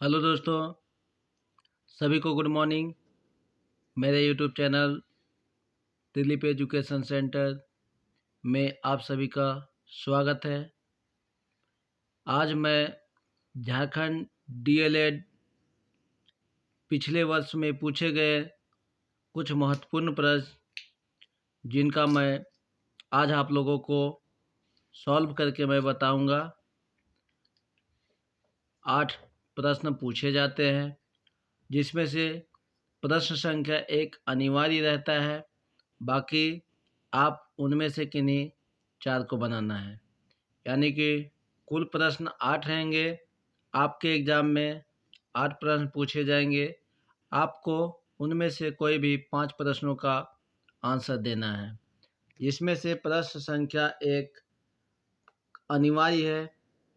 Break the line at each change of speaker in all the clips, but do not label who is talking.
Hello दोस्तों, सभी को गुड मॉर्निंग। मेरे YouTube channel Dilip education centre में आप सभी का स्वागत है। आज मैं झारखंड डीएलएड पिछले वर्ष में पूछे गए कुछ महत्वपूर्ण प्रश्न जिनका मैं आज आप लोगों को सॉल्व करके मैं बताऊंगा। 8 प्रश्न पूछे जाते हैं, जिसमें से प्रश्न संख्या 1 अनिवार्य रहता है। बाकी आप उनमें से किन्हीं 4 को बनाना है, यानी कि कुल प्रश्न 8 रहेंगे। आपके एग्ज़ाम में 8 प्रश्न पूछे जाएंगे। आपको उनमें से कोई भी 5 प्रश्नों का आंसर देना है। इसमें से प्रश्न संख्या 1 अनिवार्य है,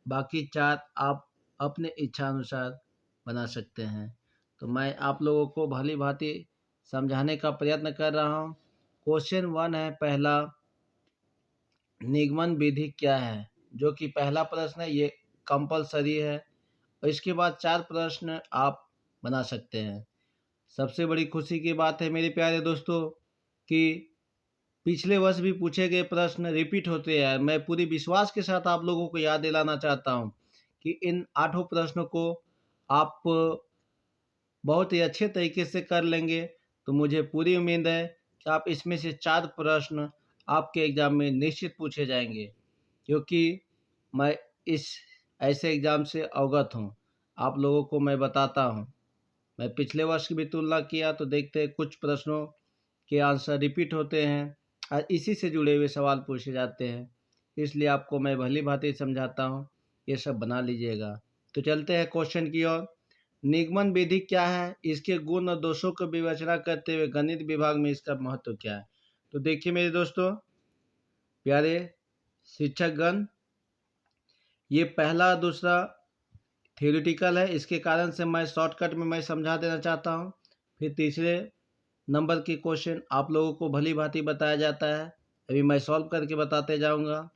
बाकी 4 आप अपने इच्छा अनुसार बना सकते हैं। तो मैं आप लोगों को भली भांति समझाने का प्रयत्न कर रहा हूँ। क्वेश्चन 1 है पहला, निगमन विधि क्या है? जो कि पहला प्रश्न है, ये कंपलसरी है। और इसके बाद 4 प्रश्न आप बना सकते हैं। सबसे बड़ी खुशी की बात है मेरे प्यारे दोस्तों कि पिछले वर्ष भी पूछे गए प्रश्न रिपीट होते हैं। मैं पूरी विश्वास के साथ आप लोगों को याद दिलाना चाहता हूं कि इन 8 प्रश्नों को आप बहुत ही अच्छे तरीके से कर लेंगे। तो मुझे पूरी उम्मीद है कि आप इसमें से 4 प्रश्न आपके एग्ज़ाम में निश्चित पूछे जाएंगे, क्योंकि मैं इस ऐसे एग्ज़ाम से अवगत हूँ। आप लोगों को मैं बताता हूँ। मैं पिछले वर्ष की भी तुलना किया तो देखते हैं कुछ प्रश्नों के आंसर रिपीट होते हैं और इसी से जुड़े हुए सवाल पूछे जाते हैं। इसलिए आपको मैं भली भांति समझाता हूँ, ये सब बना लीजिएगा। तो चलते हैं क्वेश्चन की ओर। निगमन विधि क्या है? इसके गुण और दोषों को विवेचना करते हुए गणित विभाग में इसका महत्व क्या है? तो देखिए मेरे दोस्तों, प्यारे शिक्षकगण, ये पहला दूसरा थ्योरेटिकल है। इसके कारण से मैं शॉर्टकट में मैं समझा देना चाहता हूँ। फिर तीसरे नंबर के क्वेश्चन आप लोगों को भली भांति बताया जाता है, अभी मैं सॉल्व करके बताते जाऊँगा।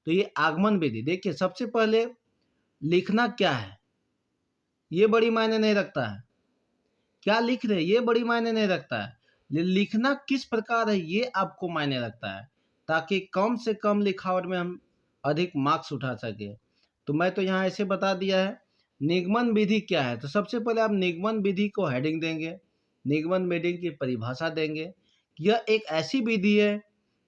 तो ये आगमन विधि, देखिए सबसे पहले लिखना क्या है ये बड़ी मायने नहीं रखता है। क्या लिख रहे हैं ये बड़ी मायने नहीं रखता है। लिखना किस प्रकार है ये आपको मायने रखता है, ताकि कम से कम लिखावट में हम अधिक मार्क्स उठा सके। तो मैं तो यहाँ ऐसे बता दिया है। निगमन विधि क्या है? तो सबसे पहले आप निगमन विधि को हेडिंग देंगे, निगमन विधि की परिभाषा देंगे। यह एक ऐसी विधि है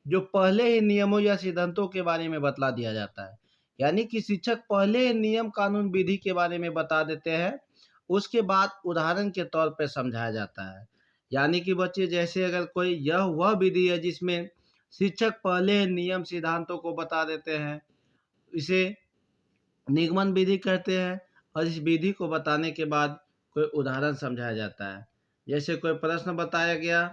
जो पहले ही नियमों या सिद्धांतों के बारे में बतला दिया जाता है। यानी कि शिक्षक पहले ही नियम कानून विधि के बारे में बता देते हैं, उसके बाद उदाहरण के तौर पर समझाया जाता है। यानी कि बच्चे, जैसे अगर कोई यह वह विधि है जिसमें शिक्षक पहले नियम सिद्धांतों को बता देते हैं, इसे निगमन विधि कहते हैं। और इस विधि को बताने के बाद कोई उदाहरण समझाया जाता है। जैसे कोई प्रश्न बताया गया,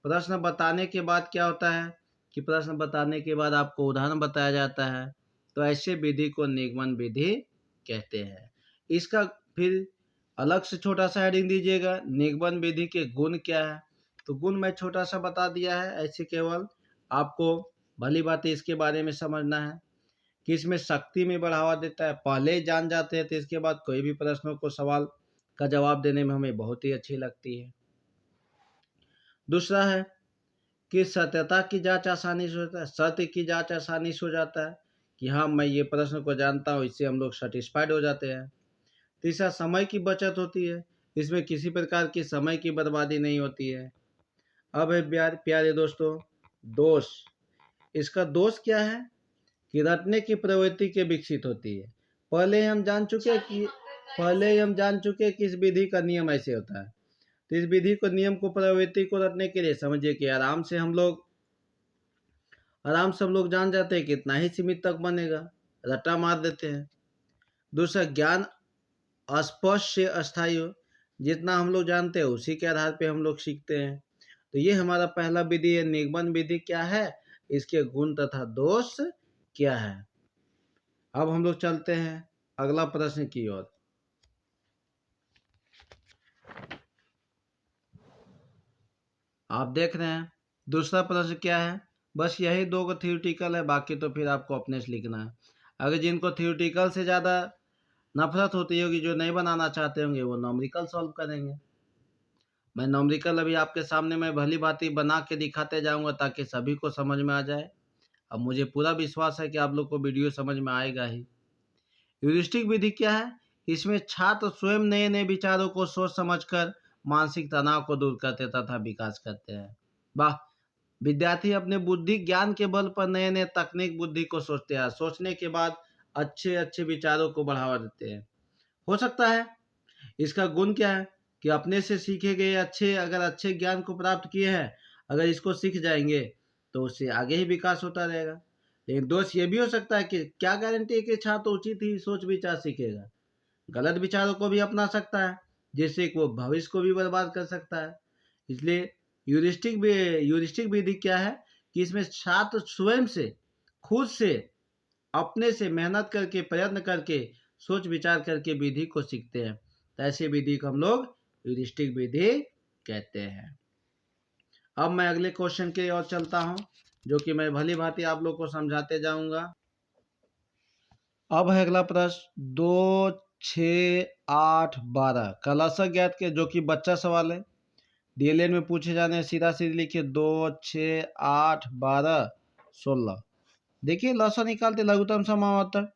प्रश्न बताने के बाद क्या होता है कि प्रश्न बताने के बाद आपको उदाहरण बताया जाता है। तो ऐसे विधि को निगमन विधि कहते हैं। इसका फिर अलग से छोटा सा हेडिंग दीजिएगा, निगमन विधि के गुण क्या है? तो गुण मैं छोटा सा बता दिया है, ऐसे केवल आपको भली बात इसके बारे में समझना है कि इसमें शक्ति में बढ़ावा देता है। पहले ही जान जाते हैं तो इसके बाद कोई भी प्रश्नों को सवाल का जवाब देने में हमें बहुत ही अच्छी लगती है। दूसरा है कि सत्यता की जांच आसानी से होता है, सत्य की जांच आसानी से हो जाता है कि हाँ मैं ये प्रश्न को जानता हूँ, इससे हम लोग सेटिस्फाइड हो जाते हैं। तीसरा, समय की बचत होती है, इसमें किसी प्रकार की समय की बर्बादी नहीं होती है। अब है प्यारे दोस्तों दोष। इसका दोष क्या है कि रटने की प्रवृत्ति के विकसित होती है। पहले हम जान चुके कि इस विधि का नियम ऐसे होता है। तो इस विधि को नियम को प्रवृत्ति को रटने के लिए समझिए कि आराम से हम लोग जान जाते हैं कि इतना ही सीमित तक बनेगा, रट्टा मार देते हैं। दूसरा, ज्ञान अस्पष्ट से अस्थायी हो, जितना हम लोग जानते हैं उसी के आधार पे हम लोग सीखते हैं। तो ये हमारा पहला विधि है। निगमन विधि क्या है, इसके गुण तथा दोष क्या है। अब हम लोग चलते हैं अगला प्रश्न की ओर। आप देख रहे हैं दूसरा प्रश्न क्या है। बस यही 2 थ्योरेटिकल है, बाकी तो फिर आपको अपने से लिखना है। अगर जिनको थ्योरेटिकल से ज़्यादा नफरत होती होगी, जो नहीं बनाना चाहते होंगे वो न्यूमेरिकल सॉल्व करेंगे। मैं न्यूमेरिकल अभी आपके सामने मैं भली भांति बना के दिखाते जाऊंगा ताकि सभी को समझ में आ जाए। अब मुझे पूरा विश्वास है कि आप लोग को वीडियो समझ में आएगा ही। ह्यूरिस्टिक विधि क्या है? इसमें छात्र स्वयं नए नए विचारों को सोच समझकर मानसिक तनाव को दूर करते तथा विकास करते हैं। वाह! विद्यार्थी अपने बुद्धि ज्ञान के बल पर नए नए तकनीक बुद्धि को सोचते हैं, सोचने के बाद अच्छे अच्छे विचारों को बढ़ावा देते हैं। हो सकता है इसका गुण क्या है कि अपने से सीखे गए अच्छे ज्ञान को प्राप्त किए हैं, अगर इसको सीख जाएंगे तो उससे आगे ही विकास होता रहेगा। लेकिन दोष ये भी हो सकता है कि क्या गारंटी है कि छात्र उचित ही सोच विचार सीखेगा, गलत विचारों को भी अपना सकता है, जिससे कि वो भविष्य को भी बर्बाद कर सकता है। इसलिए ह्यूरिस्टिक विधि क्या है कि इसमें छात्र स्वयं से, खुद से, अपने से मेहनत करके, प्रयत्न करके, सोच विचार करके विधि को सीखते हैं। तो ऐसी विधि को हम लोग ह्यूरिस्टिक विधि कहते हैं। अब मैं अगले क्वेश्चन की ओर चलता हूं, जो कि मैं भली भांति आप लोग को समझाते जाऊंगा। अब है अगला प्रश्न 2, 6, 8, 12 का लसक ज्ञात के, जो कि बच्चा सवाल है, डीएलएड में पूछे जाने। सीधा सीधी लिखिए 2, 6, 8, 12, 16। देखिए लसक निकालते लघुत्तम समावर्तक,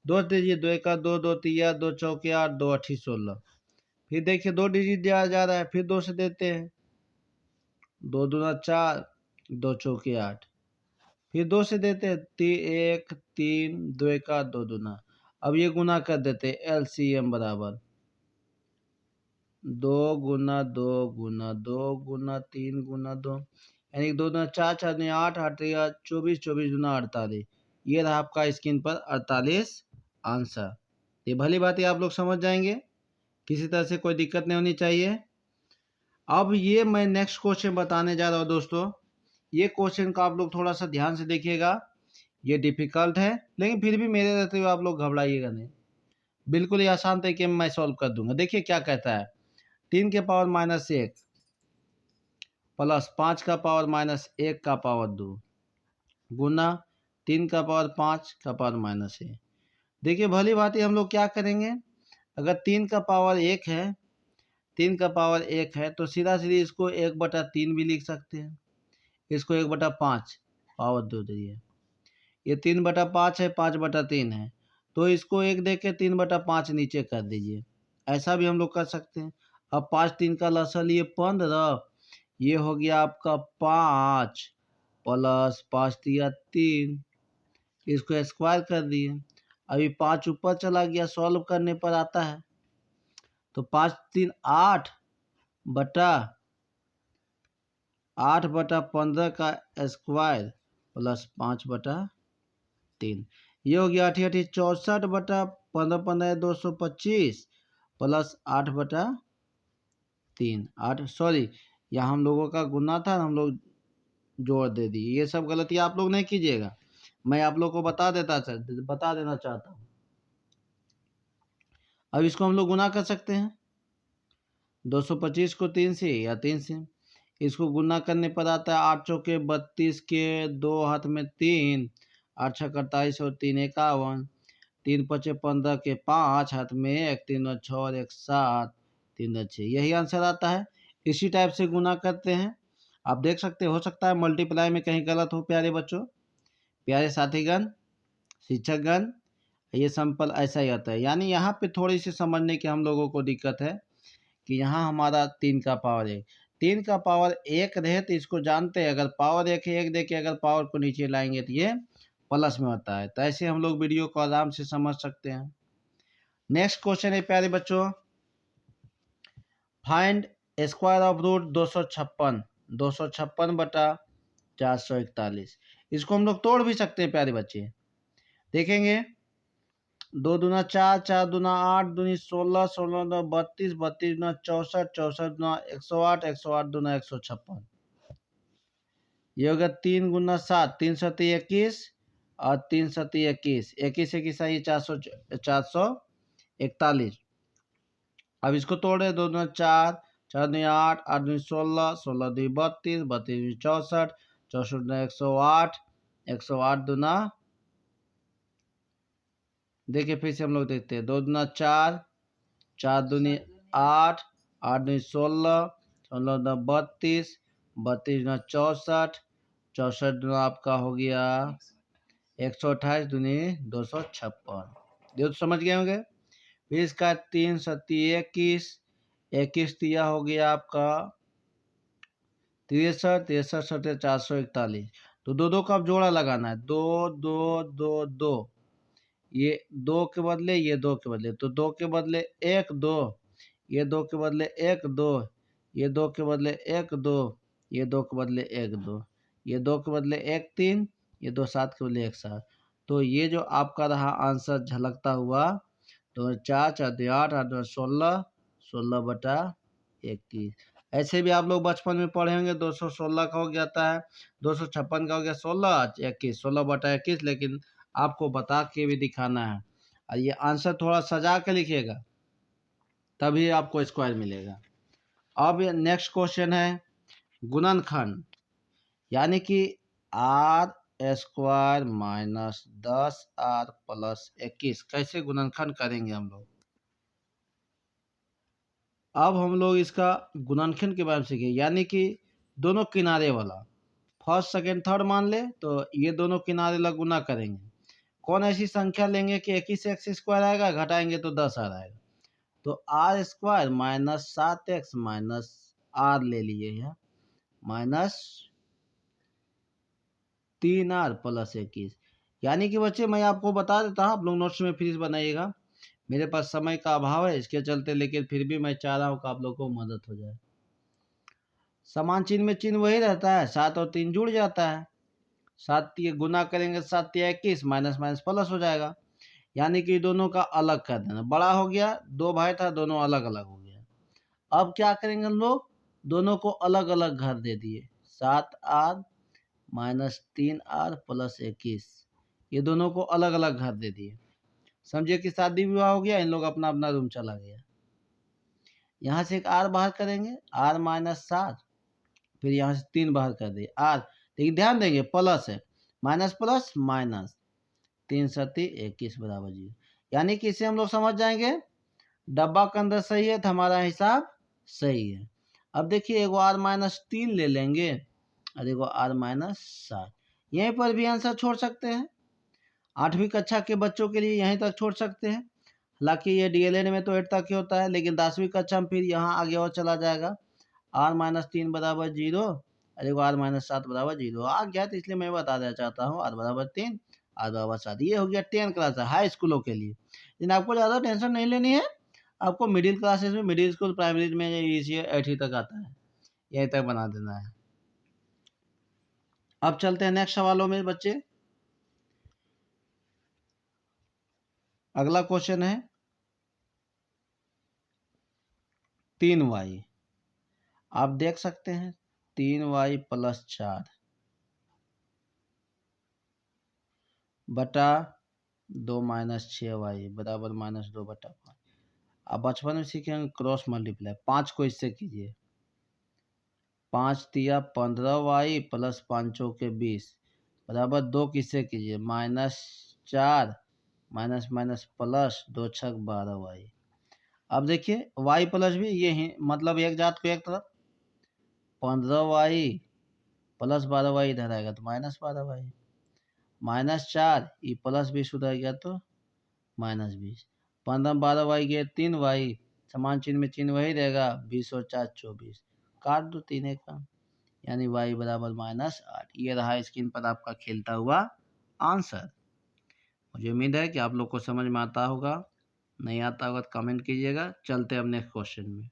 दो दीजिए, 2 का 2, 2 तिया, 2 चौके 8, 2 अठी 16। फिर देखिए 2 डिजिट दिया जा रहा है, फिर 2 से देते हैं, 2 दूना 4, 2 चौके 8। फिर 2 से देते हैं, 1, 3, 2 का 2 दूना। अब ये गुना कर देते हैं, एलसीएम बराबर 2 गुना 2 गुना 2 गुना 3 गुना 2, यानी 2 दूना 4, 4 दूनी 8, 8 या 24, 24 दूना 48। ये रहा आपका स्क्रीन पर 48 आंसर। ये भली बात है, आप लोग समझ जाएंगे, किसी तरह से कोई दिक्कत नहीं होनी चाहिए। अब ये मैं नेक्स्ट क्वेश्चन बताने जा रहा हूँ दोस्तों। ये क्वेश्चन को आप लोग थोड़ा सा ध्यान से देखिएगा, ये डिफिकल्ट है, लेकिन फिर भी मेरे रहते हुए आप लोग घबराइएगा नहीं, बिल्कुल ही आसान तरीके में मैं सॉल्व कर दूंगा। देखिए क्या कहता है, 3 के पावर -1 प्लस 5 का पावर -1 का पावर 2 गुना 3 का पावर 5 का पावर -1। देखिए भली भांति हम लोग क्या करेंगे, अगर 3 का पावर 1 है, 3 का पावर 1 है तो सीधा सीधी इसको 1/3 भी लिख सकते हैं, इसको 1/5 पावर 2 दिए, ये 3/5 है, 5/3 है, तो इसको 1 दे के 3/5 नीचे कर दीजिए, ऐसा भी हम लोग कर सकते हैं। अब 5 3 का लसल ये 15, ये हो गया आपका 5 प्लस 5 तिया 3, इसको स्क्वायर कर दिए। अभी 5 ऊपर चला गया, सॉल्व करने पर आता है तो 5 3 8 बटा 8/15 का स्क्वायर प्लस 5/3, ये हो गया 8 8 64 बटा 15 15 225 प्लस 8/3। 8 सॉरी, यहाँ हम लोगों का गुना था, हम लोग जोड़ दे दिए। ये सब गलती आप लोग नहीं कीजिएगा, मैं आप लोग को बता देना चाहता हूँ। अब इसको हम लोग गुना कर सकते हैं, 225 को 3 से या 3 से, इसको गुना करने पर आता है 8 चौके 32 के 2 हाथ में 3, 8 छः 48 और 3 51, 3 पचे 15 के 5 हाथ में 1, 3 और 6 और 1 7, 3 और 6, यही आंसर आता है। इसी टाइप से गुना करते हैं, आप देख सकते हो सकता है मल्टीप्लाई में कहीं गलत हो प्यारे बच्चों, प्यारे साथीगण, शिक्षकगण, ये सिंपल ऐसा ही आता है। यानी यहाँ पे थोड़ी सी समझने की हम लोगों को दिक्कत है कि यहाँ हमारा 3 का पावर 1, 3 का पावर 1 रहे तो इसको जानते हैं, अगर पावर 1 है, 1 देके अगर पावर को नीचे लाएंगे तो ये प्लस में होता है। तो ऐसे हम लोग वीडियो को आराम से समझ सकते हैं। नेक्स्ट क्वेश्चन है प्यारे बच्चों, फाइंड स्क्वायर ऑफ रूट 256, 256 बटा 441। इसको हम लोग तोड़ भी सकते हैं प्यारे बच्चे, देखेंगे 2 दूना 4, 4 दूना 8, दूनी 16, 16 दूना 32, 32 दूना 64, 64 दूना 108, 108 दूना 156, ये होगा 3 गुना 7, 3 सती 21 और 3 सती 21, 21 21 ये 441। अब इसको तोड़े, 2 दूना 4, 4 दूनी 8, 8 दूनी 16, 16 दूनी 32, 32 दूनी 64, 64 दूना 108, 108 दूना देखिए फिर से हम लोग देखते हैं, 2 दूना 4, 4 दूनी 8, 8 दूनी 16, 16 दूना 32, 32 दूना 64, 64 दूना आपका हो गया 128 दूनी 256। ये तो समझ गए होंगे। फिर इसका 3 सत्ती 21, 21 तिया हो गया आपका 63, 63 सत्ते 441। तो दो दो का अब जोड़ा लगाना है, 2 2 2 2, ये 2 के बदले ये 2 के बदले, तो 2 के बदले 1 2, ये 2 के बदले 1 2, ये 2 के बदले 1 2, ये 2 के बदले 1 2, ये 2 के बदले 1 3, ये 2 7 के बदले 1 7। तो ये जो आपका रहा आंसर झलकता हुआ, तो 4 4 2 8, 8 2 16, 16 बटा 21। ऐसे भी आप लोग बचपन में पढ़े होंगे, 216 का हो जाता है, 256 का हो गया 16 21, 16 बटा 21, लेकिन आपको बता के भी दिखाना है। और ये आंसर थोड़ा सजा के लिखिएगा, तभी आपको स्क्वायर मिलेगा। अब नेक्स्ट क्वेश्चन है गुणनखंड, यानी कि are square minus 10r plus 21 कैसे गुणनखंड करेंगे हम लोग। अब हम लोग इसका गुणनखंड के बारे में सीखेंगे, यानी कि दोनों किनारे वाला, फर्स्ट सेकंड थर्ड मान ले तो ये दोनों किनारे वाला गुना करेंगे। कौन ऐसी संख्या लेंगे कि 21 से एक्स स्क्वायर आएगा, घटाएंगे तो 10 आ जाएगा। तो R square minus 7x minus R ले लिए यहाँ, माइनस 3r प्लस 21। यानी कि बच्चे मैं आपको बता देता हूँ, आप लोग नोट्स में फिर बनाइएगा, मेरे पास समय का अभाव है इसके चलते, लेकिन फिर भी मैं चाह रहा हूँ कि आप लोग को मदद हो जाए। समान चिन्ह में चिन्ह वही रहता है, 7 और 3 जुड़ जाता है, 7 ये गुना करेंगे 7 या 21, माइनस माइनस प्लस हो जाएगा। यानी कि दोनों का अलग कर देना, बड़ा हो गया, 2 भाई था दोनों अलग अलग हो गया। अब क्या करेंगे हम लोग, दोनों को अलग अलग घर दे दिए, 7r माइनस 3r प्लस 21, ये दोनों को अलग अलग घर दे दिए। समझिए कि शादी विवाह हो गया, इन लोग अपना अपना रूम चला गया। यहाँ से एक r बाहर करेंगे, r माइनस 7, फिर यहाँ से 3 बाहर कर दिए r, लेकिन ध्यान देंगे प्लस है, माइनस प्लस माइनस, 3 सत्ती 21 बराबर 0। यानी कि इसे हम लोग समझ जाएंगे, डब्बा के अंदर सही है तो हमारा हिसाब सही है। अब देखिए एगो r माइनस 3 ले लेंगे और एगो r माइनस 7, यहीं पर भी आंसर छोड़ सकते हैं। 8वीं कक्षा के बच्चों के लिए यहीं तक छोड़ सकते हैं, हालांकि ये डीएलएड में तो 8 तक ही होता है, लेकिन 10वीं कक्षा में फिर यहाँ आगे और चला जाएगा। r माइनस 3 बराबर 0 और एगो r माइनस 7 बराबर 0 आ गया, तो इसलिए मैं बता देना चाहता हूँ r बराबर 3, r बराबर 7। ये हो गया 10 क्लास हाई स्कूलों के लिए, लेकिन आपको ज़्यादा टेंशन नहीं लेनी है, आपको मिडिल क्लासेस में, मिडिल स्कूल प्राइमरी में ये 8वीं तक आता है, यहीं तक बना देना है। अब चलते हैं नेक्स्ट सवालों में बच्चे। अगला क्वेश्चन है 3y, आप देख सकते हैं 3y प्लस 4 बटा 2 माइनस 6y बराबर माइनस 2 बटा 5। आप बचपन में सीखेंगे क्रॉस मल्टीप्लाई, 5 को इससे कीजिए, 5 तिया 15y प्लस 5 चौके 20 बराबर 2 किससे कीजिए, माइनस 4 माइनस माइनस प्लस 2 छक 12y। अब देखिए y प्लस भी ये ही, मतलब एक जात को एक तरफ, 15y प्लस 12y इधर आएगा तो माइनस 12y, माइनस 4 ये प्लस 20 उधर गया तो माइनस 20, 15 12y गए 3y, समान चिन्ह में चिन्ह वही रहेगा, 20 और 4 24, काट दो तीन का, यानी y बराबर माइनस 8। ये रहा स्क्रीन पर आपका खेलता हुआ आंसर। मुझे उम्मीद है कि आप लोग को समझ में आता होगा, नहीं आता होगा तो कमेंट कीजिएगा। चलते हैं अब नेक्स्ट क्वेश्चन में।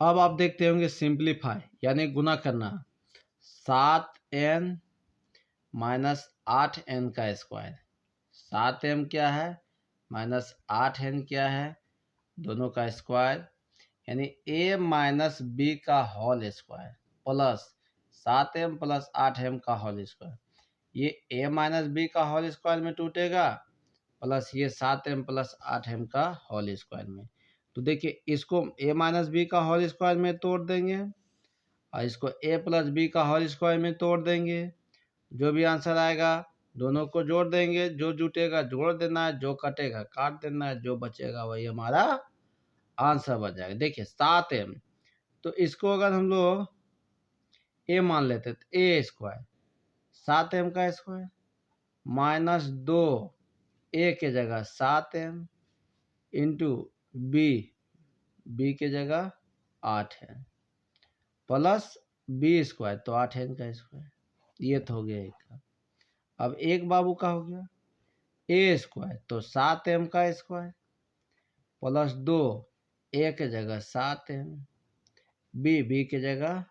अब आप देखते होंगे सिंप्लीफाई, यानी गुना करना, 7n माइनस 8n का स्क्वायर, 7m क्या है माइनस 8n क्या है, दोनों का स्क्वायर, यानी a माइनस बी का whole square plus 7m plus 8m का होल स्क्वायर। ये a माइनस बी का होल स्क्वायर में टूटेगा, प्लस ये 7m प्लस 8m का होल स्क्वायर में। तो देखिए इसको a माइनस बी का होल स्क्वायर में तोड़ देंगे और इसको a प्लस बी का होल स्क्वायर में तोड़ देंगे, जो भी आंसर आएगा दोनों को जोड़ देंगे, जो जुटेगा जोड़ देना है, जो कटेगा काट देना है, जो बचेगा वही हमारा आंसर बन जाएगा। देखिए 7m, तो इसको अगर हम लोग a मान लेते तो a स्क्वायर 7m का स्क्वायर माइनस 2 a के जगह 7m इंटू b के जगह 8 है प्लस b स्क्वायर, तो 8n का स्क्वायर, ये तो हो गया एक का। अब एक बाबू का हो गया a स्क्वायर, तो 7m का स्क्वायर प्लस 2 a के जगह 7m b के जगह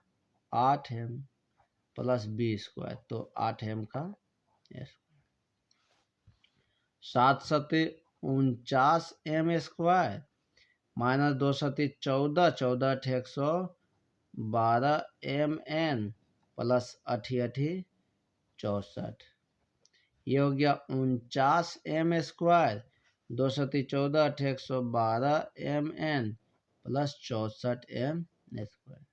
8m प्लस b स्क्वायर, तो 8m का स्क्वायर। 7 सत्ते 49m स्क्वायर माइनस 2 सत्ती 14, 14 अठे 112 mn प्लस 8 64, ये हो गया 49m स्क्वायर, 2 सत्ती 14 अठे 112 mn प्लस 64m स्क्वायर।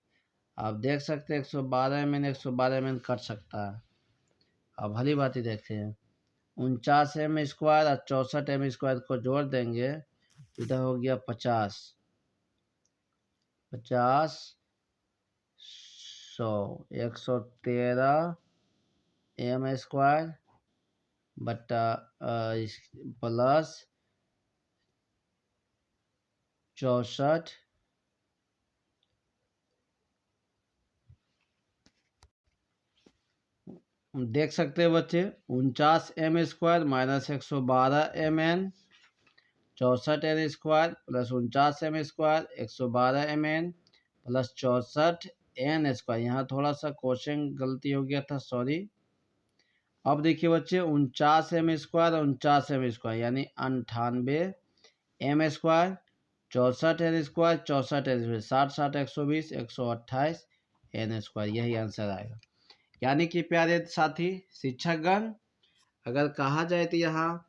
आप देख सकते हैं 112 mn 112 mn कट सकता है। अब भली बात ही देखते हैं 49m स्क्वायर और 64m स्क्वायर को जोड़ देंगे, इधर हो गया 50 50 100 113m स्क्वायर बट्टा प्लस 64 देख सकते हैं बच्चे 49m square minus 112mn 64n square plus 49m square 112mn plus 64n square. यहाँ थोड़ा सा क्वेश्चन गलती हो गया था, सॉरी। अब देखिए बच्चे 49m स्क्वायर और 49m स्क्वायर यानी 98m square 64n square 64n 60 60 120 128 n square, यही आंसर आएगा। यानी कि प्यारे साथी शिक्षकगण, अगर कहा जाए तो यहाँ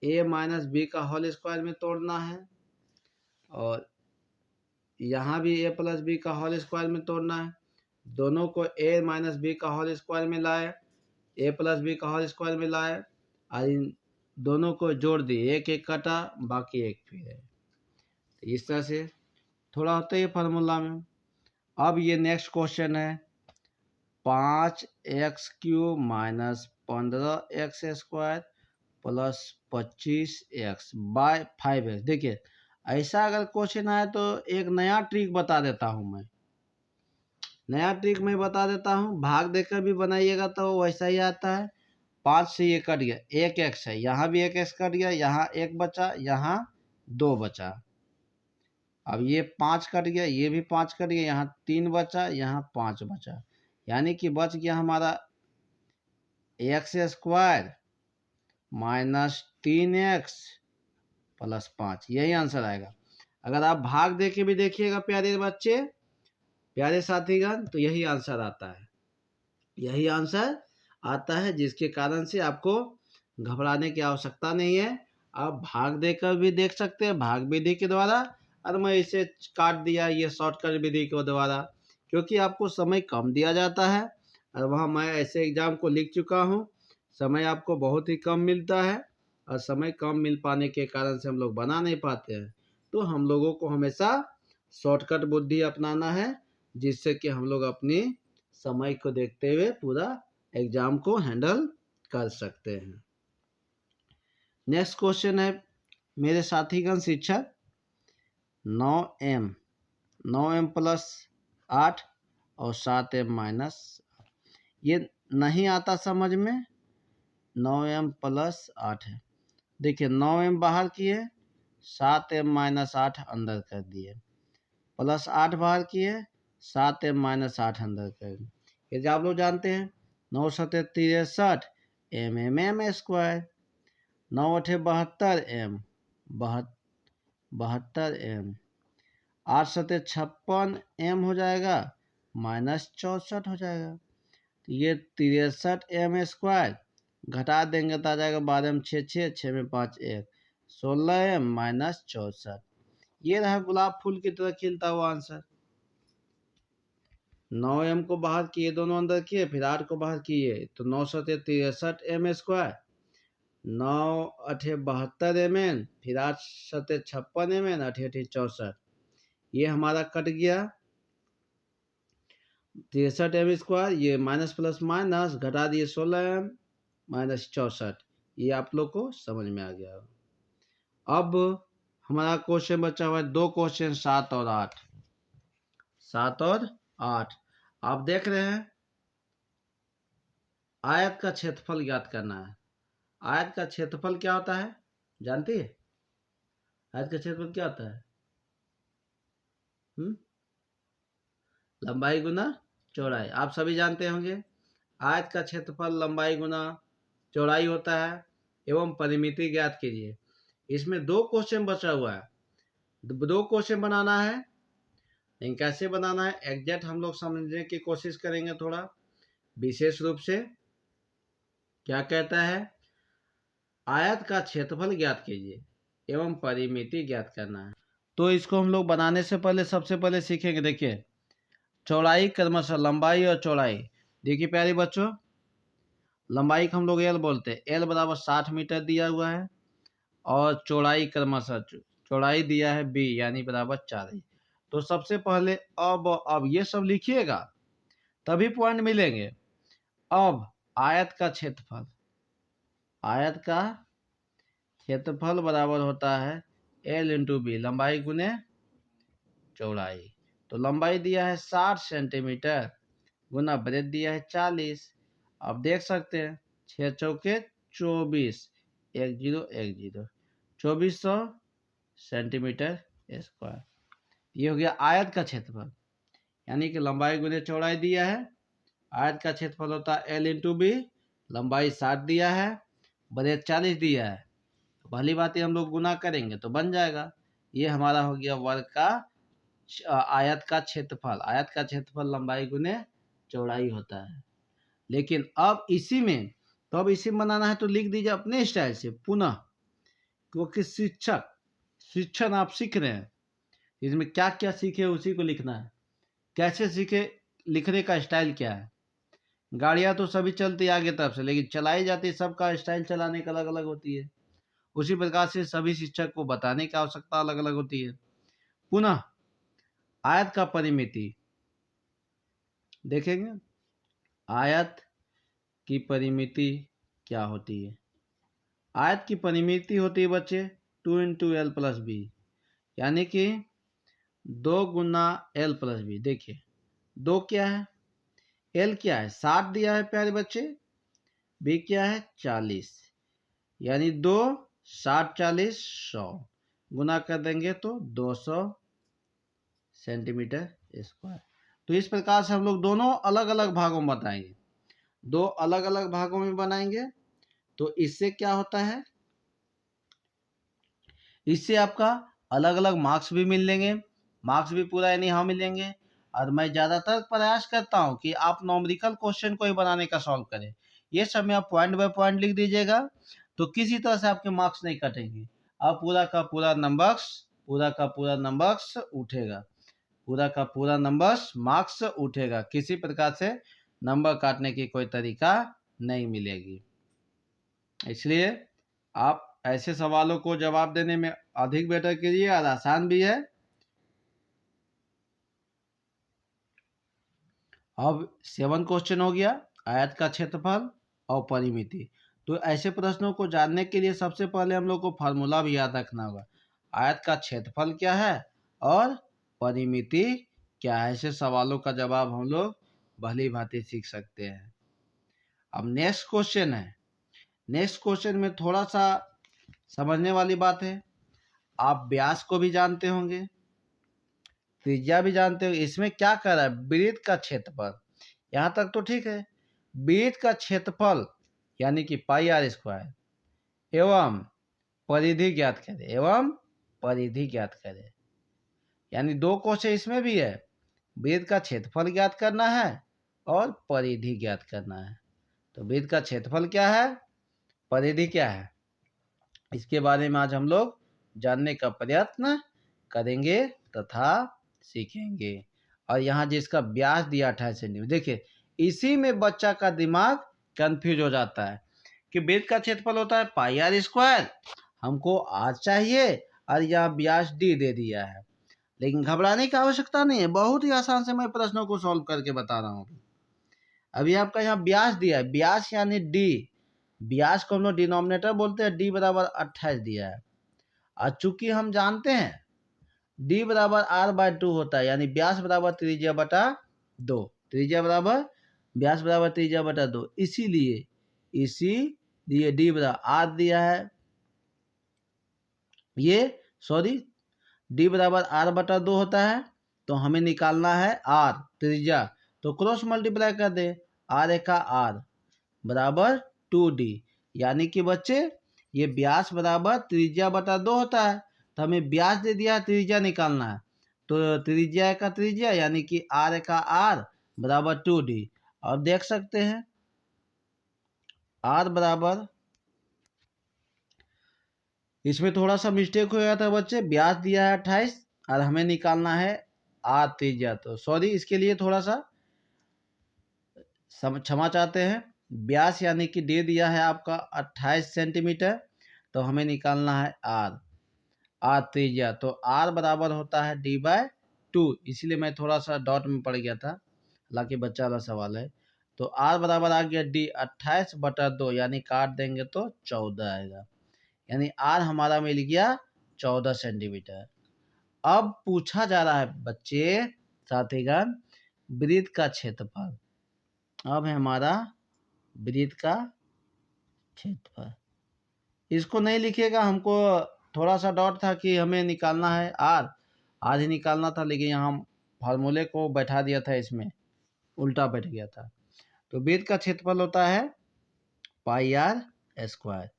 a माइनस बी का होल स्क्वायर में तोड़ना है और यहाँ भी a प्लस बी का होल स्क्वायर में तोड़ना है। दोनों को a माइनस बी का होल स्क्वायर में लाए, a प्लस बी का होल स्क्वायर में लाए और इन दोनों को जोड़ दिए, एक एक कटा बाकी एक फिर है। तो इस तरह से थोड़ा होता है फार्मूला में। अब ये नेक्स्ट क्वेश्चन है 5x³ minus 15x square plus 25x bye 5x। देखिए ऐसा अगर क्वेश्चन आए तो एक नया ट्रिक बता देता हूँ मैं, नया ट्रिक मैं बता देता हूँ, भाग देकर भी बनाइएगा तो वैसा ही आता है। 5 से ये कट गया, एक x है, यहाँ भी एक x कट गया, यहाँ एक बचा, यहाँ 2 बचा। अब ये 5 कट गया, ये भी 5 कट गया, यहाँ 3 बचा, यहाँ 5 बचा, यानी कि बच गया हमारा x square minus 3x plus 5, यही आंसर आएगा। अगर आप भाग दे के भी देखिएगा प्यारे बच्चे, प्यारे साथीगण, तो यही आंसर आता है, यही आंसर आता है, जिसके कारण से आपको घबराने की आवश्यकता नहीं है। आप भाग देकर भी देख सकते हैं, भाग विधि के द्वारा, और मैं इसे काट दिया ये शॉर्टकट विधि के द्वारा, क्योंकि आपको समय कम दिया जाता है और वहाँ मैं ऐसे एग्जाम को लिख चुका हूँ, समय आपको बहुत ही कम मिलता है और समय कम मिल पाने के कारण से हम लोग बना नहीं पाते हैं। तो हम लोगों को हमेशा शॉर्टकट बुद्धि अपनाना है, जिससे कि हम लोग अपनी समय को देखते हुए पूरा एग्जाम को हैंडल कर सकते हैं। नेक्स्ट क्वेश्चन है मेरे साथीगण शिक्षक 9m प्लस 8 और 7m माइनस, ये नहीं आता समझ में। 9m प्लस 8 है, देखिए 9m बाहर किए, 7m माइनस 8 अंदर कर दिए, प्लस 8 बाहर किए, 7m माइनस 8 अंदर कर दिए। ये आप लोग जानते हैं 9 सत्ते 63 mm स्क्वायर, 9 अठे 72 m 72 m, 8 सत्ते 56 m हो जाएगा माइनस 64 हो जाएगा। तो ये 63 m स्क्वायर घटा देंगे तो आ जाएगा 12 में 6 6 6 में 5 1 16 m माइनस 64। ये रहा गुलाब फूल की तरह खिलता हुआ आंसर। 9m को बाहर किए, दोनों अंदर किए, फिर 8 को बाहर किए, तो 9 सते 63m², 9 8 72 mn, फिर 8 सते 56 mn, 8 8 64, ये हमारा कट गया 63m²। ये माइनस प्लस माइनस घटा दिए 16m माइनस 64, ये आप लोग को समझ में आ गया। अब हमारा क्वेश्चन बचा हुआ है 2 क्वेश्चन 7 और 8। 7 और 8 आप देख रहे हैं, आयत का क्षेत्रफल ज्ञात करना है। आयत का क्षेत्रफल क्या होता है जानती है? आयत का क्षेत्रफल क्या होता है? लंबाई गुना चौड़ाई, आप सभी जानते होंगे। आयत का क्षेत्रफल लंबाई गुना चौड़ाई होता है एवं परिमिति ज्ञात कीजिए। इसमें 2 क्वेश्चन बचा हुआ है, 2 क्वेश्चन बनाना है, लेकिन कैसे बनाना है एग्जैक्ट हम लोग समझने की कोशिश करेंगे थोड़ा विशेष रूप से। क्या कहता है? आयत का क्षेत्रफल ज्ञात कीजिए एवं परिमिति ज्ञात करना है। तो इसको हम लोग बनाने से पहले सबसे पहले सीखेंगे, देखिए चौड़ाई क्रमशः लंबाई और चौड़ाई। देखिए प्यारे बच्चों, लंबाई को हम लोग एल बोलते हैं, एल बराबर 60 मीटर दिया हुआ है, और चौड़ाई क्रमशः चौड़ाई दिया है बी यानी बराबर 4। तो सबसे पहले अब ये सब लिखिएगा तभी पॉइंट मिलेंगे। अब आयत का क्षेत्रफल, आयत का क्षेत्रफल बराबर होता है एल इंटू बी, लंबाई गुने चौड़ाई। तो लंबाई दिया है 60 सेंटीमीटर गुना ब्रेथ दिया है 40। अब देख सकते हैं 6 चौके 24, 1010, 2400 सेंटीमीटर स्क्वायर। ये हो गया आयत का क्षेत्रफल, यानी कि लंबाई गुने चौड़ाई दिया है। आयत का क्षेत्रफल होता है एल इंटू बी, लंबाई 60 दिया है, ब्रेथ 40 दिया है, पहली बात ही हम लोग गुना करेंगे तो बन जाएगा। ये हमारा हो गया वर्ग का आयत का क्षेत्रफल। आयत का क्षेत्रफल लंबाई गुने चौड़ाई होता है। लेकिन अब इसी में, तो अब इसी में बनाना है तो लिख दीजिए अपने स्टाइल से पुनः, क्योंकि शिक्षण आप सीख रहे हैं, इसमें क्या क्या सीखे उसी को लिखना है। कैसे सीखे, लिखने का स्टाइल क्या है। गाड़ियां तो सभी चलती आगे तरफ से, लेकिन चलाई जाती सबका स्टाइल चलाने का अलग अलग होती है। उसी प्रकार से सभी शिक्षक को बताने की आवश्यकता अलग अलग होती है। पुनः आयत का परिमिति देखेंगे, आयत की परिमिति क्या होती है। आयत की परिमिति होती है बच्चे 2 इंटू एल प्लस बी, यानी कि 2 गुना एल प्लस बी। देखिए 2 क्या है, एल क्या है 60 दिया है प्यारे बच्चे, बी क्या है 40, यानी 2 60 40 100 गुना कर देंगे तो 200 सेंटीमीटर स्क्वायर। तो इस प्रकार से हम लोग दोनों अलग अलग भागों में बताएंगे, 2 अलग अलग भागों में बनाएंगे। तो इससे क्या होता है, इससे आपका अलग अलग मार्क्स भी मिलेंगे, मार्क्स भी पूरा यानी हाँ मिलेंगे। और मैं ज़्यादातर प्रयास करता हूँ कि आप नॉमेरिकल क्वेश्चन को ही बनाने का सॉल्व करें। ये सब में आप पॉइंट बाय पॉइंट लिख दीजिएगा तो किसी तरह से आपके मार्क्स नहीं कटेंगे। अब पूरा का पूरा नंबर्स उठेगा, पूरा का पूरा नंबर्स मार्क्स उठेगा, किसी प्रकार से नंबर काटने की कोई तरीका नहीं मिलेगी। इसलिए आप ऐसे सवालों को जवाब देने में अधिक बेटर कीजिए और आसान भी है। अब 7 क्वेश्चन हो गया, आयत का क्षेत्रफल और परिमिति। तो ऐसे प्रश्नों को जानने के लिए सबसे पहले हम लोग को फार्मूला भी याद रखना होगा, आयत का क्षेत्रफल क्या है और परिमिति क्या है। ऐसे सवालों का जवाब हम लोग भली भांति सीख सकते हैं। अब नेक्स्ट क्वेश्चन है, नेक्स्ट क्वेश्चन में थोड़ा सा समझने वाली बात है। आप व्यास को भी जानते होंगे, त्रिज्या भी जानते हो, इसमें क्या कर रहा है वृत्त का क्षेत्रफल, यहाँ तक तो ठीक है। वृत्त का क्षेत्रफल यानी कि पाई आर स्क्वायर एवं परिधि ज्ञात करें, एवं परिधि ज्ञात करें। यानी 2 क्वेश्चन इसमें भी है, वृत्त का क्षेत्रफल ज्ञात करना है और परिधि ज्ञात करना है। तो वृत्त का क्षेत्रफल क्या है, परिधि क्या है, इसके बारे में आज हम लोग जानने का प्रयत्न करेंगे तथा सीखेंगे। और यहाँ जिसका व्यास दिया 28 सेंटीमीटर। देखिए इसी में बच्चा का दिमाग कंफ्यूज हो जाता है कि वृत्त का क्षेत्रफल होता है पाई आर स्क्वायर, हमको आर चाहिए और यहाँ व्यास डी दे दिया है। लेकिन घबराने की आवश्यकता नहीं है, बहुत ही आसान से मैं प्रश्नों को सॉल्व करके बता रहा हूँ। अभी आपका यहाँ व्यास दिया है, व्यास यानी डी, व्यास को हम लोग डिनोमिनेटर बोलते हैं, डी बराबर 28 दिया है। और चूंकि हम जानते हैं डी बराबर आर बाय 2 होता है, यानी व्यास बराबर त्रिज्या बटा 2, त्रिज्या बराबर व्यास बराबर त्रिज्या बटा 2, इसीलिए डी बराबर आर दिया है, ये सॉरी डी बराबर आर बटा 2 होता है। तो हमें निकालना है आर त्रिज्या, तो क्रॉस मल्टीप्लाई कर दे, आर एक का आर बराबर 2d, यानी कि बच्चे ये व्यास बराबर त्रिज्या बटा 2 होता है। तो हमें व्यास दे दिया, त्रिज्या निकालना है, तो त्रिज्या का त्रिज्या यानी कि आर का आर बराबर 2d। और देख सकते हैं आर बराबर, इसमें थोड़ा सा मिस्टेक हो गया था बच्चे, व्यास दिया है 28 और हमें निकालना है आर त्रिज्या, तो सॉरी इसके लिए थोड़ा सा क्षमा चाहते हैं। व्यास यानी कि दे दिया है आपका 28 सेंटीमीटर, तो हमें निकालना है आर, आर त्रिज्या, तो आर बराबर होता है डी बाय 2, इसीलिए मैं थोड़ा सा डॉट में पड़ गया था, हालांकि बच्चा वाला सवाल है। तो आर बराबर आ गया डी 28 बटा 2, यानी काट देंगे तो 14 आएगा, यानी आर हमारा मिल गया 14 सेंटीमीटर। अब पूछा जा रहा है बच्चे साथीगण वृत्त का क्षेत्रफल, अब है हमारा वृत्त का क्षेत्रफल। इसको नहीं लिखेगा, हमको थोड़ा सा डाउट था कि हमें निकालना है आर, आर ही निकालना था, लेकिन यहाँ फार्मूले को बैठा दिया था, इसमें उल्टा बैठ गया था। तो वृत्त का क्षेत्रफल होता है पाई आर स्क्वायर,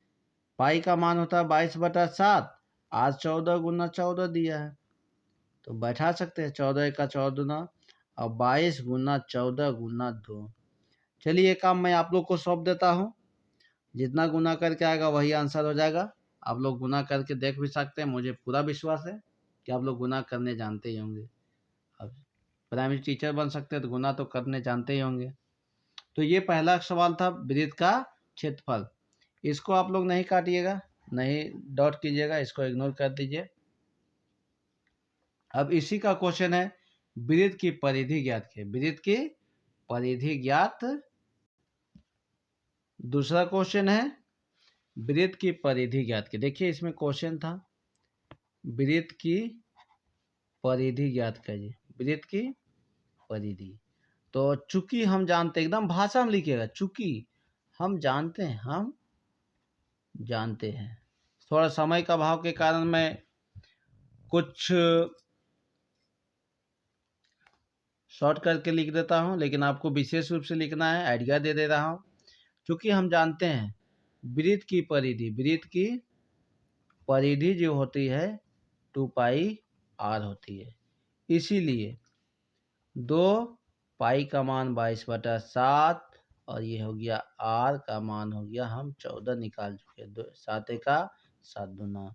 पाई का मान होता है 22 बटा 7, आज 14 गुना 14 दिया है, तो बैठा सकते हैं 14 का 14 और 22 गुना 14 गुना 2। चलिए एक काम मैं आप लोग को सौंप देता हूँ, जितना गुना करके आएगा वही आंसर हो जाएगा। आप लोग गुना करके देख भी सकते हैं, मुझे पूरा विश्वास है कि आप लोग गुना करने जानते ही होंगे। अब प्राइमरी टीचर बन सकते हैं तो गुना तो करने जानते ही होंगे। तो ये पहला सवाल था वृत्त का क्षेत्रफल, इसको आप लोग नहीं काटिएगा, नहीं डॉट कीजिएगा, इसको इग्नोर कर दीजिए। अब इसी का क्वेश्चन है वृत्त की परिधि ज्ञात कीजिए, वृत्त की परिधि ज्ञात। दूसरा क्वेश्चन है वृत्त की परिधि ज्ञात कीजिए। देखिए इसमें क्वेश्चन था वृत्त की परिधि ज्ञात कीजिए, वृत्त की परिधि। तो चूंकि हम जानते, एकदम भाषा में लिखिएगा, चूंकि हम जानते हैं, हम जानते हैं, थोड़ा समय का अभाव के कारण मैं कुछ शॉर्ट करके लिख देता हूं, लेकिन आपको विशेष रूप से लिखना है, आइडिया दे रहा हूं। क्योंकि हम जानते हैं वृत्त की परिधि, वृत्त की परिधि जो होती है 2 पाई आर होती है, इसीलिए 2 पाई का मान 22 बटा 7 और ये हो गया आर का मान हो गया, हम 14 निकाल चुके, 7 का 7 दूना,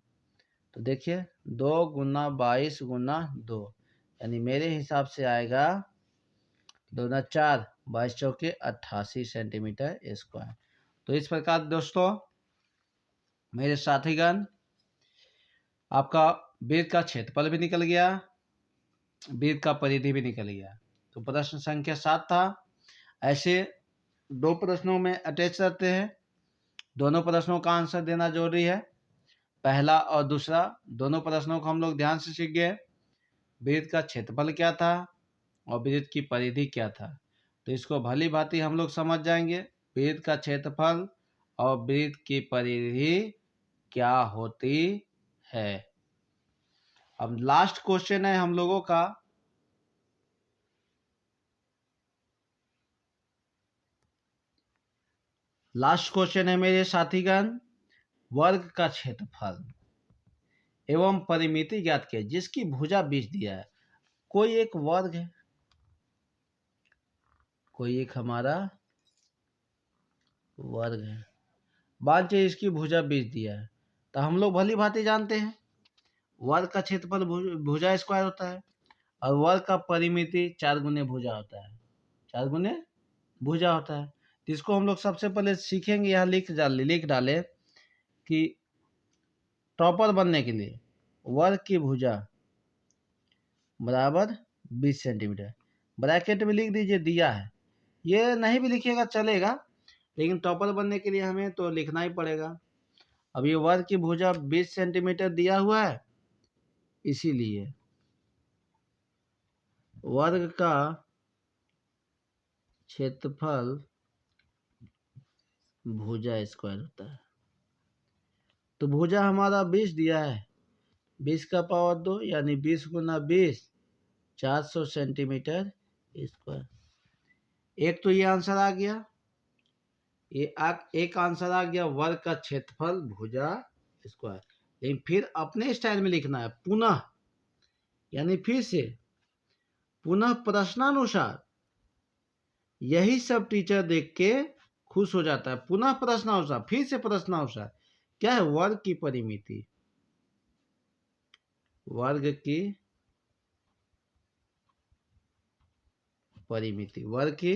तो देखिए 2 गुना 22 गुना 2, यानी मेरे हिसाब से आएगा 2 ना 4, 22 चौके 88 सेंटीमीटर स्क्वायर। तो इस प्रकार दोस्तों मेरे साथीगण आपका वृत्त का क्षेत्रफल भी निकल गया, वृत्त का परिधि भी निकल गया। तो प्रश्न संख्या 7 था। ऐसे 2 प्रश्नों में अटैच रहते हैं, दोनों प्रश्नों का आंसर देना जरूरी है, पहला और दूसरा दोनों प्रश्नों को हम लोग ध्यान से सीख गए। वृत्त का क्षेत्रफल क्या था और वृत्त की परिधि क्या था, तो इसको भली भांति हम लोग समझ जाएंगे। वृत्त का क्षेत्रफल और वृत्त की परिधि क्या होती है। अब लास्ट क्वेश्चन है हम लोगों का, लास्ट क्वेश्चन है मेरे साथीगण वर्ग का क्षेत्रफल एवं परिमिति ज्ञात किया जिसकी भुजा 20 दिया है। कोई एक वर्ग है, कोई एक हमारा वर्ग है, मान लीजिए इसकी भुजा 20 दिया है, तो हम लोग भली भांति जानते हैं वर्ग का क्षेत्रफल भुजा स्क्वायर होता है, और वर्ग का परिमिति 4 गुने भुजा होता है, 4 गुने भुजा होता है। तो इसको हम लोग सबसे पहले सीखेंगे, यहाँ लिख डाले कि टॉपर बनने के लिए वर्ग की भुजा बराबर 20 सेंटीमीटर, ब्रैकेट में लिख दीजिए दिया है। ये नहीं भी लिखिएगा चलेगा, लेकिन टॉपर बनने के लिए हमें तो लिखना ही पड़ेगा। अब ये वर्ग की भुजा 20 सेंटीमीटर दिया हुआ है, इसीलिए वर्ग का क्षेत्रफल भुजा स्क्वायर होता है। तो भुजा हमारा 20 दिया है, 20 का पावर 2 यानी 20 गुना 20 400 सेंटीमीटर स्क्वायर। एक तो ये आंसर आ गया, एक आंसर आ गया वर्ग का क्षेत्रफल भुजा स्क्वायर। लेकिन फिर अपने स्टाइल में लिखना है पुनः, यानी फिर से पुनः प्रश्नानुसार। यही सब टीचर देख के खुश हो जाता है। पुनः प्रश्नानुसार, फिर से प्रश्नानुसार क्या है? वर्ग की परिमिति, वर्ग की परिमिति, वर्ग की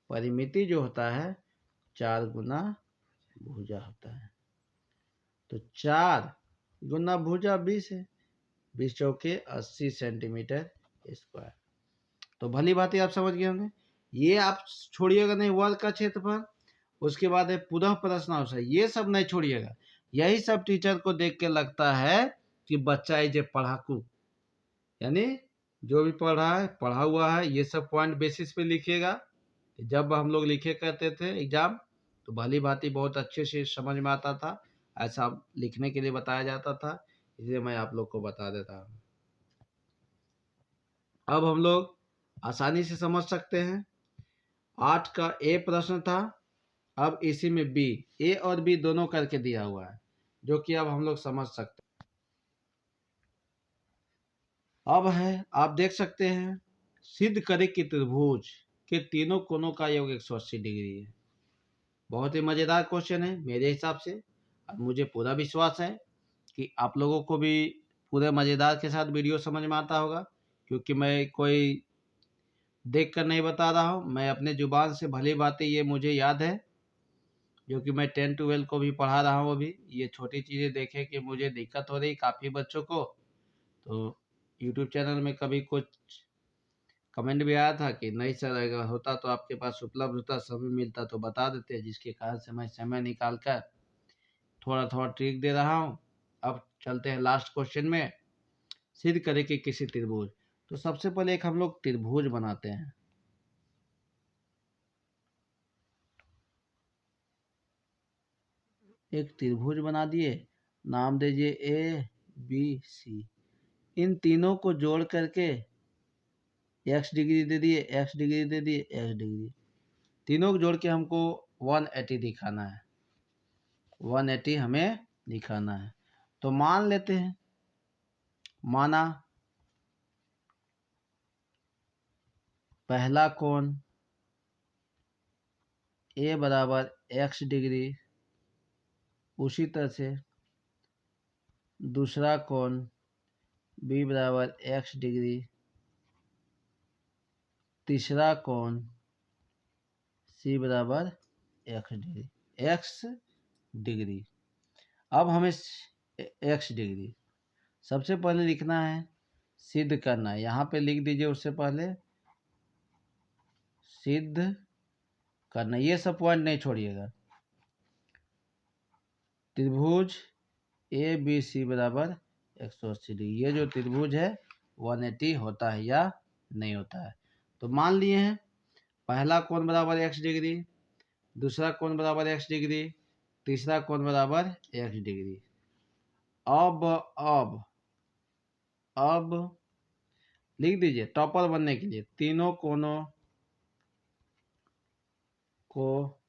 परिमिति जो होता है 4 गुना भुजा होता है। तो 4 गुना भुजा 20 है, 20 चौके 80 सेंटीमीटर स्क्वायर। तो भली बात ही आप समझ गए होंगे। ये आप छोड़िएगा नहीं, वर्ग का क्षेत्रफल, उसके बाद है पुनः प्रश्नानुसार, ये सब नहीं छोड़िएगा। यही सब टीचर को देख के लगता है कि बच्चा ये पढ़ाकू, यानी जो भी पढ़ रहा है पढ़ा हुआ है। ये सब पॉइंट बेसिस पे लिखिएगा। जब हम लोग लिखे करते थे एग्जाम, तो भली भांति बहुत अच्छे से समझ में आता था, ऐसा लिखने के लिए बताया जाता था, इसलिए मैं आप लोग को बता देता हूँ। अब हम लोग आसानी से समझ सकते हैं। 8 का ए प्रश्न था, अब इसी में बी, ए और बी दोनों करके दिया हुआ है, जो कि अब हम लोग समझ सकते हैं। अब है, आप देख सकते हैं, सिद्ध करें कि त्रिभुज के तीनों कोनों का योग 180 डिग्री है। बहुत ही मजेदार क्वेश्चन है मेरे हिसाब से, और मुझे पूरा विश्वास है कि आप लोगों को भी पूरे मजेदार के साथ वीडियो समझ में आता होगा, क्योंकि मैं कोई देख कर नहीं बता रहा हूँ, मैं अपने जुबान से भली बातें ये मुझे याद है, जो कि मैं 10-12 को भी पढ़ा रहा हूँ अभी। ये छोटी चीज़ें देखें कि मुझे दिक्कत हो रही काफ़ी बच्चों को, तो यूट्यूब चैनल में कभी कुछ कमेंट भी आया था कि नहीं सर अगर होता तो आपके पास उपलब्ध होता, समय मिलता तो बता देते, जिसके कारण से मैं समय निकाल कर थोड़ा थोड़ा ट्रिक दे रहा हूँ। अब चलते हैं लास्ट क्वेश्चन में, सिद्ध करें कि किसी त्रिभुज। तो सबसे पहले एक हम लोग त्रिभुज बनाते हैं। एक त्रिभुज बना दिए, नाम दीजिए ए बी सी। इन तीनों को जोड़ करके x डिग्री दे दिए, x डिग्री दे दिए, x डिग्री, तीनों को जोड़ के हमको 180 दिखाना है, 180 हमें दिखाना है। तो मान लेते हैं, माना पहला कोण a बराबर x डिग्री, उसी तरह से दूसरा कोण b बराबर x डिग्री, तीसरा कोण c बराबर x डिग्री। अब हमें x डिग्री सबसे पहले लिखना है, सिद्ध करना है। यहाँ पे लिख दीजिए, उससे पहले सिद्ध करना, ये सब पॉइंट नहीं छोड़िएगा। त्रिभुज ए बी सी बराबर 180 डिग्री, ये जो त्रिभुज है 180 होता है या नहीं होता है। तो मान लिए हैं पहला कोण बराबर x डिग्री, दूसरा कोण बराबर x डिग्री, तीसरा कोण बराबर x डिग्री। अब लिख दीजिए टॉपर बनने के लिए, तीनों कोणों को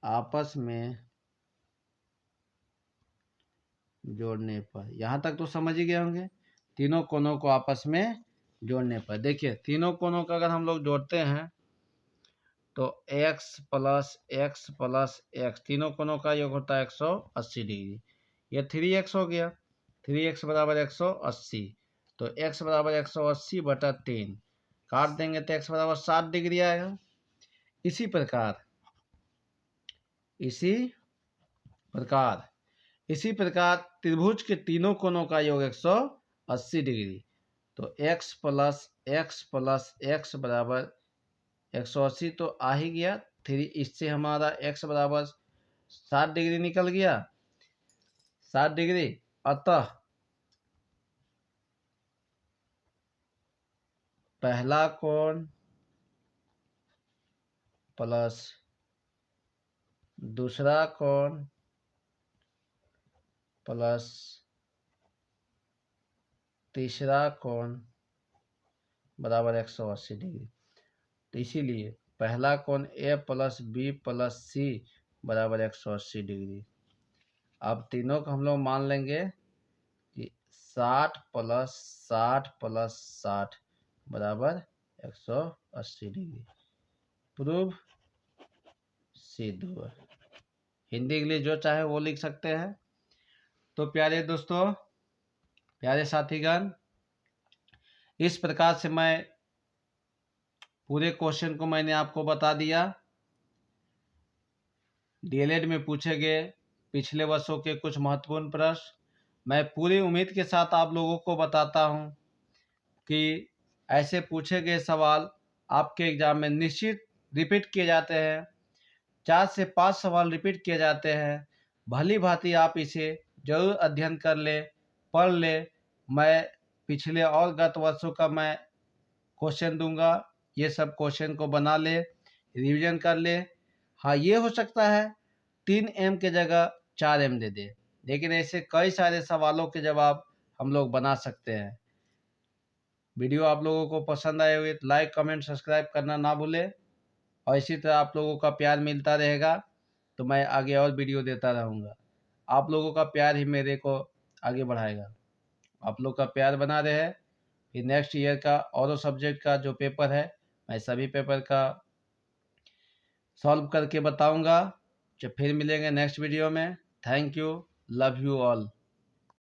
आपस में जोड़ने पर, यहाँ तक तो समझ ही गए होंगे। तीनों कोणों को आपस में जोड़ने पर, देखिए तीनों कोणों का अगर हम लोग जोड़ते हैं तो x plus x plus x, तीनों कोणों का योग होता है 180 डिग्री। ये 3x हो गया, 3x बराबर 180। तो x बराबर 180/3 काट देंगे तो x बराबर 60 डिग्री आएगा। इसी प्रकार त्रिभुज के तीनों कोणों का योग 180 डिग्री। तो x प्लस x बराबर 180 तो आ ही गया। फिर इससे हमारा x बराबर 60 डिग्री निकल गया, 60 डिग्री। अतः पहला कोण प्लस दूसरा कोण प्लस तीसरा कोण बराबर 180 डिग्री। तो इसीलिए पहला कोण ए प्लस बी प्लस सी बराबर 180 डिग्री। अब तीनों को हम लोग मान लेंगे कि 60 प्लस 60 बराबर 180 डिग्री। प्रूव सिद्ध हुआ। हिंदी इंग्लिश जो चाहे वो लिख सकते हैं। तो प्यारे दोस्तों, प्यारे साथीगण, इस प्रकार से मैं पूरे क्वेश्चन को मैंने आपको बता दिया। डीएलएड में पूछे गए पिछले वर्षों के कुछ महत्वपूर्ण प्रश्न मैं पूरी उम्मीद के साथ आप लोगों को बताता हूं कि ऐसे पूछे गए सवाल आपके एग्जाम में निश्चित रिपीट किए जाते हैं। 4 से 5 सवाल रिपीट किए जाते हैं। भली भांति आप इसे जरूर अध्ययन कर ले, पढ़ ले। मैं पिछले और गत वर्षों का मैं क्वेश्चन दूंगा, ये सब क्वेश्चन को बना ले, रिवीजन कर ले। हाँ, ये हो सकता है 3M के जगह 4M दे दे, लेकिन ऐसे कई सारे सवालों के जवाब हम लोग बना सकते हैं। वीडियो आप लोगों को पसंद आए हुए लाइक कमेंट सब्सक्राइब करना ना भूलें। और इसी तरह आप लोगों का प्यार मिलता रहेगा तो मैं आगे और वीडियो देता रहूँगा। आप लोगों का प्यार ही मेरे को आगे बढ़ाएगा। आप लोग का प्यार बना रहे। फिर नेक्स्ट ईयर का और सब्जेक्ट का जो पेपर है, मैं सभी पेपर का सॉल्व करके बताऊंगा। जब फिर मिलेंगे नेक्स्ट वीडियो में। Thank you, love you all.